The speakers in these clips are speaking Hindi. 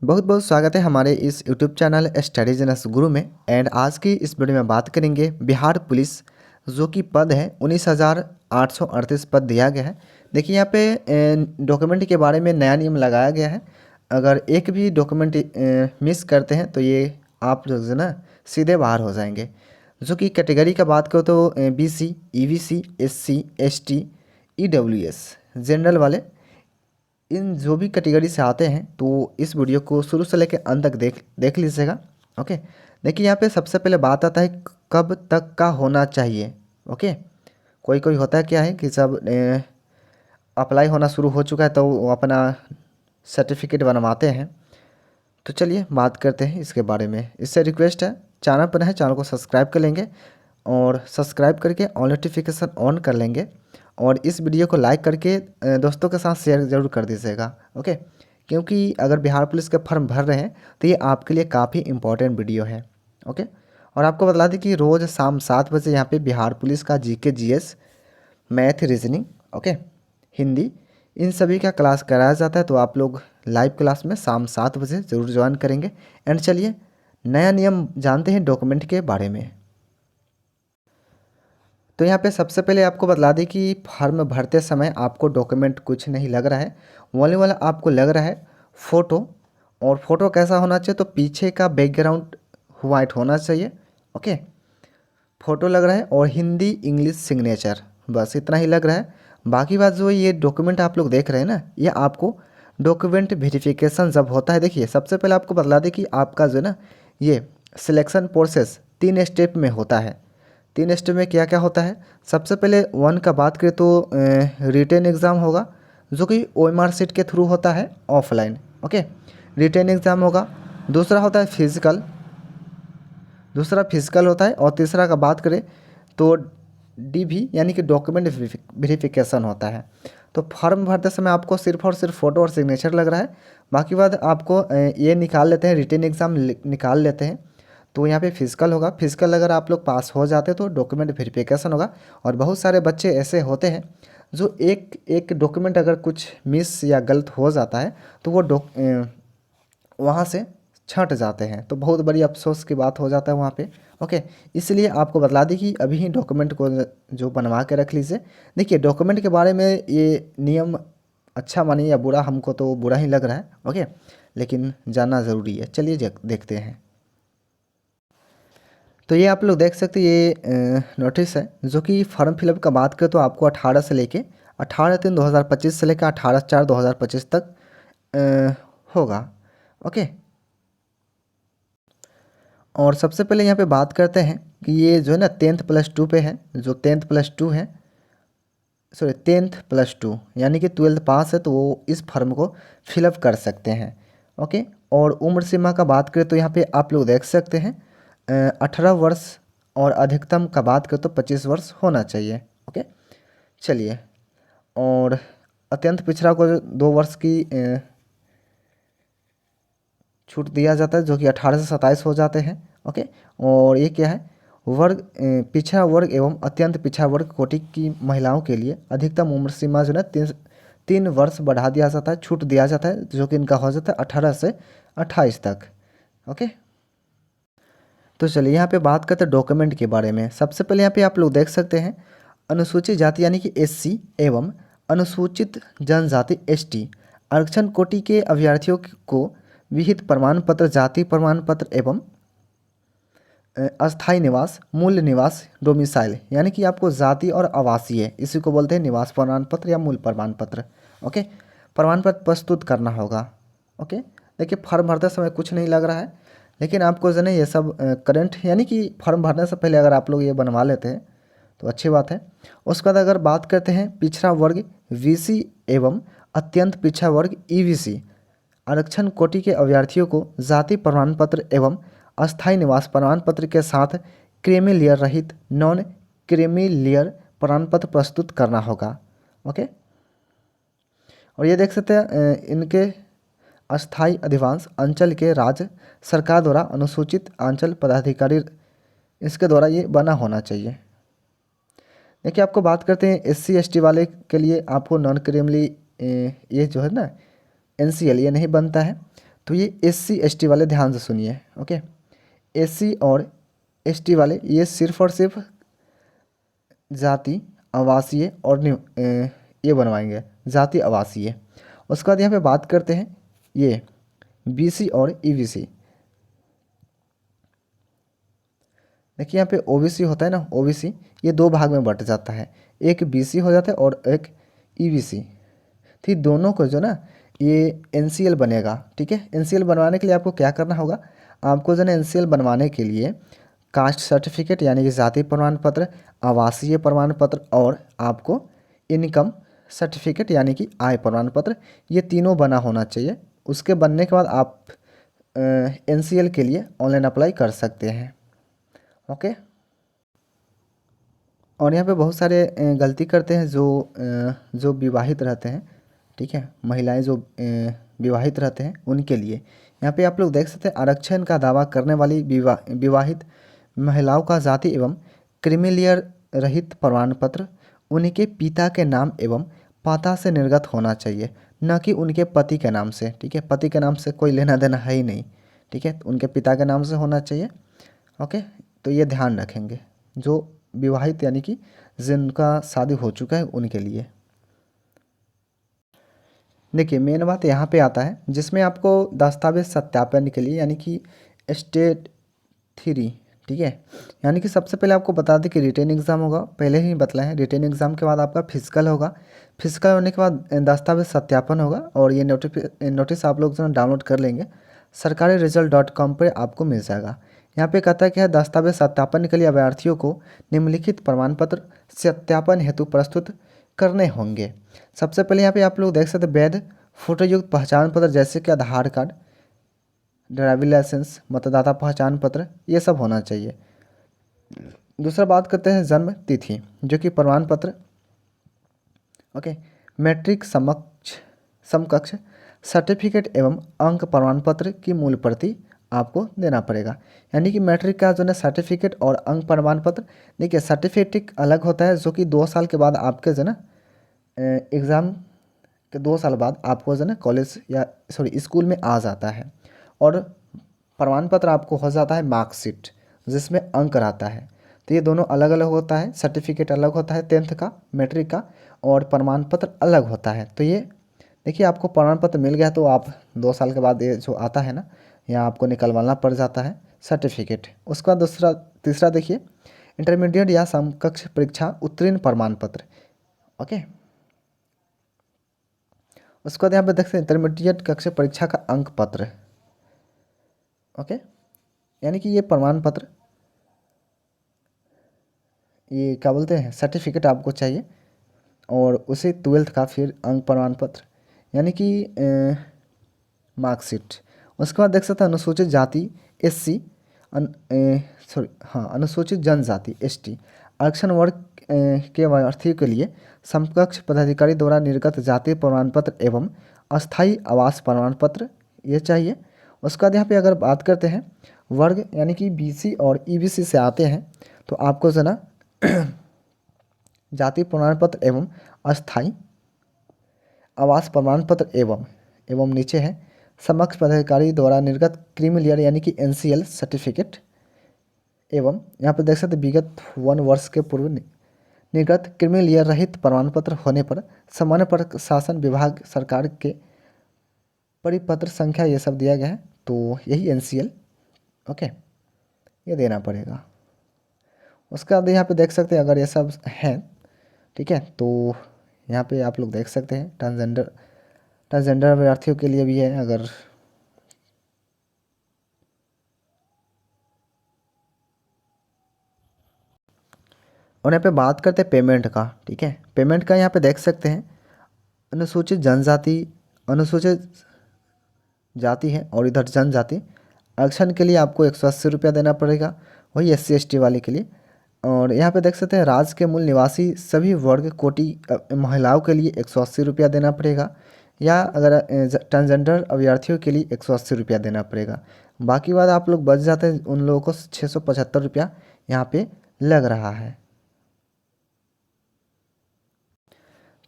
बहुत बहुत स्वागत है हमारे इस यूट्यूब चैनल स्टडीज इन गुरु में। एंड आज की इस वीडियो में बात करेंगे बिहार पुलिस जो कि पद है 19,838 पद दिया गया है। देखिए यहाँ पे डॉक्यूमेंट के बारे में नया नियम लगाया गया है। अगर एक भी डॉक्यूमेंट मिस करते हैं तो ये आप जो है ना सीधे बाहर हो जाएंगे। जो कि कैटेगरी का बात करो तो BC, EBC, SC, ST, EWS general वाले इन जो भी कैटेगरी से आते हैं तो इस वीडियो को शुरू से लेकर अंत तक देख लीजिएगा। ओके, देखिए यहाँ पे सबसे पहले बात आता है कब तक का होना चाहिए। ओके, कोई कोई होता है क्या है कि जब अप्लाई होना शुरू हो चुका है तो वो अपना सर्टिफिकेट बनवाते हैं। तो चलिए बात करते हैं इसके बारे में। इससे रिक्वेस्ट है, चैनल पर है चैनल को सब्सक्राइब कर लेंगे और सब्सक्राइब करके ऑल नोटिफिकेशन ऑन कर लेंगे और इस वीडियो को लाइक करके दोस्तों के साथ शेयर ज़रूर कर दीजिएगा। ओके, क्योंकि अगर बिहार पुलिस के फॉर्म भर रहे हैं तो ये आपके लिए काफ़ी इंपॉर्टेंट वीडियो है। ओके, और आपको बता दें कि रोज़ शाम 7 बजे यहाँ पे बिहार पुलिस का GK GS, math, reasoning, okay, Hindi, इन सभी का क्लास कराया जाता है। तो आप लोग लाइव क्लास में शाम 7 बजे ज़रूर ज्वाइन करेंगे। एंड चलिए नया नियम जानते हैं डॉक्यूमेंट के बारे में। तो यहाँ पे सबसे पहले आपको बतला दें कि फॉर्म भरते समय आपको डॉक्यूमेंट कुछ नहीं लग रहा है, ओनली वाला आपको लग रहा है फ़ोटो। और फोटो कैसा होना चाहिए तो पीछे का बैकग्राउंड वाइट होना चाहिए। ओके, फ़ोटो लग रहा है और हिंदी इंग्लिश सिग्नेचर, बस इतना ही लग रहा है। बाकी बात जो ये डॉक्यूमेंट आप लोग देख रहे हैं ना, ये आपको डॉक्यूमेंट वेरिफिकेशन जब होता है, देखिए सबसे पहले आपको बतला दें कि आपका जो है ना ये सिलेक्शन प्रोसेस 3 स्टेप में होता है। 3 स्टेप में क्या क्या होता है, सबसे पहले 1 का बात करें तो रिटेन एग्ज़ाम होगा जो कि OMR शीट के थ्रू होता है ऑफलाइन। ओके, रिटेन एग्ज़ाम होगा। दूसरा होता है फिजिकल, दूसरा फिजिकल होता है। और तीसरा का बात करें तो DV यानी कि डॉक्यूमेंट वेरिफिकेशन होता है। तो फॉर्म भरते समय आपको सिर्फ और सिर्फ फ़ोटो और सिग्नेचर लग रहा है। बाकी बात आपको ये निकाल लेते हैं, रिटेन एग्ज़ाम निकाल लेते हैं। तो यहाँ पे फिजिकल होगा। फिजिकल अगर आप लोग पास हो जाते तो डॉक्यूमेंट वेरिफिकेशन होगा। और बहुत सारे बच्चे ऐसे होते हैं जो एक एक डॉक्यूमेंट अगर कुछ मिस या गलत हो जाता है तो वो वहाँ से छँट जाते हैं, तो बहुत बड़ी अफसोस की बात हो जाता है वहाँ पे। ओके, इसलिए आपको बतला दी कि अभी ही डॉक्यूमेंट को जो बनवा के रख लीजिए। देखिए डॉक्यूमेंट के बारे में ये नियम अच्छा मानिए या बुरा, हमको तो बुरा ही लग रहा है। ओके, लेकिन जानना ज़रूरी है। चलिए देखते हैं। तो ये आप लोग देख सकते हैं, ये नोटिस है जो कि फॉर्म फिलअप का बात करें तो आपको 18 से लेके 18/3/2025 से लेकर 18/4/2025 तक होगा। ओके, और सबसे पहले यहाँ पे बात करते हैं कि ये जो है ना 10th+2 पे है। जो 10th+2 है, सॉरी 10th+2 यानी कि 12th पास है तो वो इस फॉर्म को फिलअप कर सकते हैं। ओके, और उम्र सीमा का बात करें तो यहाँ पे आप लोग देख सकते हैं 18 वर्ष, और अधिकतम का बात करें तो 25 वर्ष होना चाहिए। ओके, चलिए, और अत्यंत पिछड़ा को 2 वर्ष की छूट दिया जाता है जो कि 18 से 27 हो जाते हैं। ओके, और ये क्या है, वर्ग पिछड़ा वर्ग एवं अत्यंत पिछड़ा वर्ग कोटि की महिलाओं के लिए अधिकतम उम्र सीमा जो है 3 वर्ष बढ़ा दिया जाता है, छूट दिया जाता है, जो कि इनका हो जाता है 18 से 28 तक। ओके, तो चलिए यहाँ पे बात करते हैं डॉक्यूमेंट के बारे में। सबसे पहले यहाँ पे आप लोग देख सकते हैं अनुसूचित जाति यानी कि SC एवं अनुसूचित जनजाति ST आरक्षण कोटि के अभ्यर्थियों को विहित प्रमाण पत्र, जाति प्रमाण पत्र एवं अस्थायी निवास, मूल निवास, डोमिसाइल यानी कि आपको जाति और आवासीय, इसी को बोलते हैं निवास प्रमाण पत्र या मूल प्रमाण पत्र। ओके, प्रमाण पत्र प्रस्तुत करना होगा। ओके, देखिए फॉर्म भरते समय कुछ नहीं लग रहा है, लेकिन आपको जो है ये सब करंट यानी कि फॉर्म भरने से पहले अगर आप लोग ये बनवा लेते हैं तो अच्छी बात है। उसके बाद अगर बात करते हैं पिछड़ा वर्ग VC एवं अत्यंत पिछड़ा वर्ग EBC आरक्षण कोटि के अभ्यर्थियों को जाति प्रमाण पत्र एवं अस्थायी निवास प्रमाण पत्र के साथ क्रीमी लेयर रहित नॉन क्रीमी लेयर प्रमाण पत्र प्रस्तुत करना होगा। ओके, और ये देख सकते हैं इनके अस्थायी अधिवास अंचल के राज्य सरकार द्वारा अनुसूचित अंचल पदाधिकारी, इसके द्वारा ये बना होना चाहिए। देखिए आपको बात करते हैं SC ST वाले के लिए आपको नॉन क्रीमली ये जो है ना NCL ये नहीं बनता है। तो ये SC ST वाले ध्यान से सुनिए। ओके, SC और ST वाले ये सिर्फ और सिर्फ जाति आवासीय और ये बनवाएंगे जाति आवासीय। उसके बाद यहाँ पे बात करते हैं ये BC और EBC। देखिए यहाँ पे OBC होता है ना, OBC ये दो भाग में बट जाता है, एक BC हो जाता है और एक EBC। ठीक, दोनों को जो ना ये NCL बनेगा। ठीक है, NCL बनवाने के लिए आपको क्या करना होगा, आपको जो ना NCL बनवाने के लिए कास्ट सर्टिफिकेट यानी कि जाति प्रमाण पत्र, आवासीय प्रमाण पत्र और आपको इनकम सर्टिफिकेट यानी कि आय प्रमाण पत्र, ये तीनों बना होना चाहिए। उसके बनने के बाद आप NCL के लिए ऑनलाइन अप्लाई कर सकते हैं। ओके, और यहाँ पे बहुत सारे गलती करते हैं जो विवाहित रहते हैं। ठीक है, महिलाएं जो विवाहित रहते हैं उनके लिए यहाँ पे आप लोग देख सकते हैं, आरक्षण का दावा करने वाली विवाहित महिलाओं का जाति एवं क्रीमीलेयर रहित प्रमाण पत्र उनके पिता के नाम एवं पता से निर्गत होना चाहिए, न कि उनके पति के नाम से। ठीक है, पति के नाम से कोई लेना देना है ही नहीं। ठीक है, उनके पिता के नाम से होना चाहिए। ओके, तो ये ध्यान रखेंगे जो विवाहित यानी कि जिनका शादी हो चुका है उनके लिए। देखिए मेन बात यहाँ पे आता है जिसमें आपको दस्तावेज सत्यापन के लिए यानी कि स्टेट 3। ठीक है, यानी कि सबसे पहले आपको बता दें कि रिटेन एग्ज़ाम होगा, पहले ही बतलाए हैं। रिटेन एग्ज़ाम के बाद आपका फिजिकल होगा, फिजिकल होने के बाद दस्तावेज सत्यापन होगा और ये नोटिस आप लोग जो है डाउनलोड कर लेंगे, सरकारी रिजल्ट.com पर आपको मिल जाएगा। यहाँ पे कहता है कि दस्तावेज सत्यापन के लिए अभ्यर्थियों को निम्नलिखित प्रमाण पत्र सत्यापन हेतु प्रस्तुत करने होंगे। सबसे पहले यहाँ पे आप लोग देख सकते हैं वैध फोटोयुक्त पहचान पत्र जैसे कि आधार कार्ड, ड्राइविंग लाइसेंस, मतदाता पहचान पत्र, ये सब होना चाहिए। दूसरा बात करते हैं जन्म तिथि जो कि प्रमाण पत्र। ओके, मैट्रिक समकक्ष सर्टिफिकेट एवं अंक प्रमाण पत्र की मूल प्रति आपको देना पड़ेगा। यानी कि मैट्रिक का जो है सर्टिफिकेट और अंक प्रमाण पत्र, देखिए सर्टिफिकेट अलग होता है जो कि 2 साल के बाद आपके जो है ना एग्ज़ाम के 2 साल बाद आपको जो है ना कॉलेज या स्कूल में आ जाता है। और प्रमाण पत्र आपको हो जाता है मार्कशीट जिसमें अंक रहता है। तो ये दोनों अलग अलग होता है, सर्टिफिकेट अलग होता है 10th का मैट्रिक का, और प्रमाण पत्र अलग होता है। तो ये देखिए आपको प्रमाण पत्र मिल गया तो आप 2 साल के बाद ये जो आता है ना यहाँ आपको निकलवाना पड़ जाता है सर्टिफिकेट। उसका तीसरा देखिए इंटरमीडिएट या समकक्ष परीक्षा उत्तीर्ण प्रमाण पत्र। ओके, उसके बाद यहाँ पे देखते हैं इंटरमीडिएट कक्षा परीक्षा का अंक पत्र। ओके, यानी कि ये प्रमाण पत्र, ये क्या बोलते हैं सर्टिफिकेट आपको चाहिए और उसे 12th का फिर अंक प्रमाण पत्र यानी कि मार्कशीट। उसके बाद देख सकते हैं अनुसूचित जाति SC, अनुसूचित जनजाति ST, आरक्षण वर्ग के अभ्यर्थियों के लिए समकक्ष पदाधिकारी द्वारा निर्गत जाति प्रमाण पत्र एवं अस्थायी आवास प्रमाण पत्र ये चाहिए। उसके बाद यहाँ पे अगर बात करते हैं वर्ग यानी कि BC और EBC से आते हैं तो आपको जो ना जाति प्रमाण पत्र एवं अस्थायी आवास प्रमाण पत्र एवं नीचे है समकक्ष पदाधिकारी द्वारा निर्गत क्रीमीलेयर यानी कि NCL सर्टिफिकेट एवं यहाँ पर देख सकते विगत 1 वर्ष के पूर्व निर्गत क्रीमीलेयर रहित प्रमाण पत्र होने पर सामान्य प्रशासन विभाग सरकार के परिपत्र संख्या ये सब दिया गया है, तो यही NCL ओके ये देना पड़ेगा। उसके बाद यहाँ पे देख सकते हैं अगर ये सब हैं ठीक है, तो यहाँ पे आप लोग देख सकते हैं ट्रांसजेंडर अभ्यर्थियों के लिए भी है। अगर और यहाँ पे बात करते हैं पेमेंट का। ठीक है, पेमेंट का यहाँ पे देख सकते हैं अनुसूचित जनजाति, अनुसूचित जाति है और इधर जनजाति, आरक्षण के लिए आपको 180 रुपया देना पड़ेगा, वही SC ST वाले के लिए। और यहाँ पे देख सकते हैं राज्य के मूल निवासी सभी वर्ग कोटि महिलाओं के लिए 180 रुपया देना पड़ेगा, या अगर ट्रांसजेंडर अभ्यर्थियों के लिए 180 रुपया देना पड़ेगा। बाकी बात आप लोग बच जाते हैं, उन लोगों को 675 रुपया यहाँ पे लग रहा है।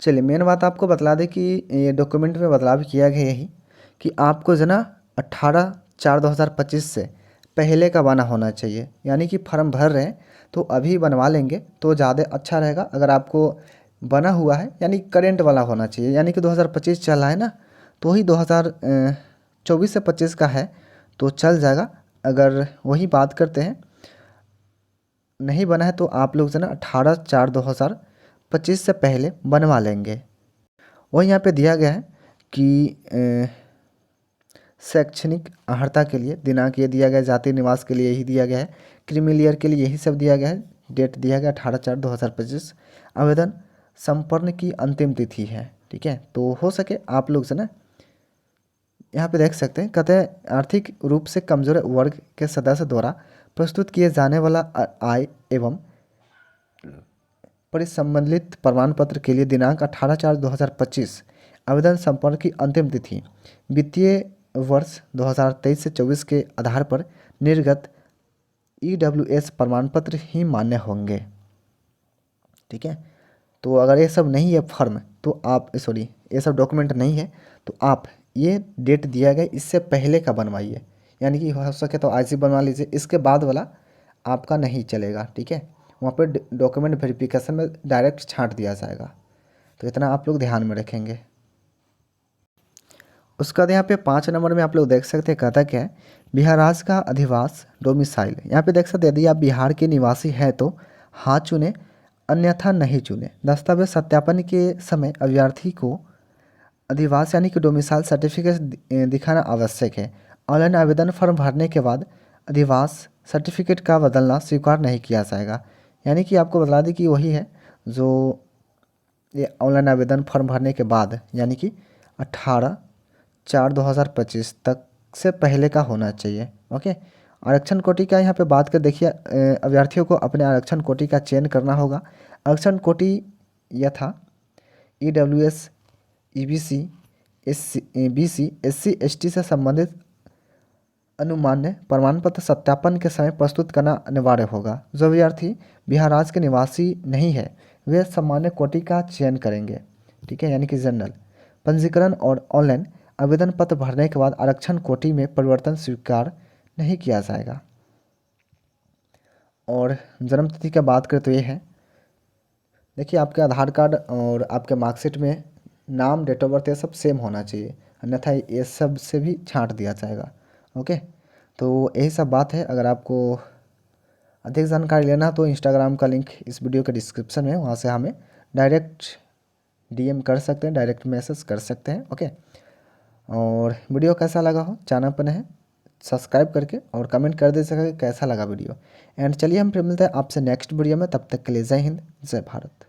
चलिए मेन बात आपको बतला दें कि ये डॉक्यूमेंट में बदलाव किया गया यही कि आपको जो ना 18/4/2025 से पहले का बना होना चाहिए। यानी कि फॉर्म भर रहे हैं तो अभी बनवा लेंगे तो ज़्यादा अच्छा रहेगा। अगर आपको बना हुआ है यानी करेंट वाला होना चाहिए, यानी कि 2025 चल रहा है ना, तो ही 2024 से 25 का है तो चल जाएगा। अगर वही बात करते हैं नहीं बना है तो आप लोग जो ना 18/4/2025 से पहले बनवा लेंगे। वही यहाँ पे दिया गया है कि शैक्षणिक अर्हता के लिए दिनांक ये दिया गया है, जाति निवास के लिए यही दिया गया है, क्रीमी लेयर के लिए यही सब दिया गया है, डेट दिया गया 18/4/2025। आवेदन संपन्न की अंतिम तिथि है। ठीक है, तो हो सके आप लोग से ना यहाँ पे देख सकते हैं, कहते हैं आर्थिक रूप से कमजोर वर्ग के सदस्य द्वारा प्रस्तुत किए जाने वाला आय एवं परिसम्बंधित प्रमाण पत्र के लिए दिनांक 18/4/2025। आवेदन संपन्न की अंतिम तिथि वित्तीय वर्ष 2023 से 24 के आधार पर निर्गत EWS प्रमाण पत्र ही मान्य होंगे। ठीक है, तो अगर ये सब नहीं है फॉर्म तो आप सॉरी ये सब डॉक्यूमेंट नहीं है तो आप ये डेट दिया गया इससे पहले का बनवाइए। यानी कि हो सके तो आज ही बनवा लीजिए, इसके बाद वाला आपका नहीं चलेगा। ठीक है, वहाँ पर डॉक्यूमेंट वेरिफिकेशन में डायरेक्ट छांट दिया जाएगा, तो इतना आप लोग ध्यान में रखेंगे। उसके बाद यहाँ पे 5 नंबर में आप लोग देख सकते हैं, कहता क्या है, बिहार राज्य का अधिवास डोमिसाइल। यहाँ पे देख सकते हैं यदि आप बिहार के निवासी हैं तो हाँ चुने, अन्यथा नहीं चुने। दस्तावेज सत्यापन के समय अभ्यर्थी को अधिवास यानी कि डोमिसाइल सर्टिफिकेट दिखाना आवश्यक है। ऑनलाइन आवेदन फॉर्म भरने के बाद अधिवास सर्टिफिकेट का बदलना स्वीकार नहीं किया जाएगा। यानी कि आपको बता दें कि वही है जो ये ऑनलाइन आवेदन फॉर्म भरने के बाद यानी कि 18/4/2025 तक से पहले का होना चाहिए। ओके, आरक्षण कोटि का यहाँ पे बात कर देखिए, अभ्यर्थियों को अपने आरक्षण कोटि का चयन करना होगा। आरक्षण कोटि यथा EWS EBC BC SC ST से संबंधित अनुमान्य प्रमाण पत्र सत्यापन के समय प्रस्तुत करना अनिवार्य होगा। जो अभ्यर्थी बिहार राज्य के निवासी नहीं है वे सामान्य कोटि का चयन करेंगे। ठीक है, यानी कि जनरल पंजीकरण और ऑनलाइन आवेदन पत्र भरने के बाद आरक्षण कोटि में परिवर्तन स्वीकार नहीं किया जाएगा। और जन्म तिथि का बात करें तो ये है, देखिए आपके आधार कार्ड और आपके मार्कशीट में नाम, डेट ऑफ बर्थ ये सब सेम होना चाहिए, अन्यथा ये सब से भी छांट दिया जाएगा। ओके, तो यही सब बात है। अगर आपको अधिक जानकारी लेना तो इंस्टाग्राम का लिंक इस वीडियो के डिस्क्रिप्शन में, वहाँ से हमें डायरेक्ट DM कर सकते हैं, डायरेक्ट मैसेज कर सकते हैं। ओके, और वीडियो कैसा लगा हो चैनल पर है सब्सक्राइब करके और कमेंट कर दे सके कैसा लगा वीडियो। एंड चलिए हम फिर मिलते हैं आपसे नेक्स्ट वीडियो में, तब तक के लिए जय हिंद जय भारत।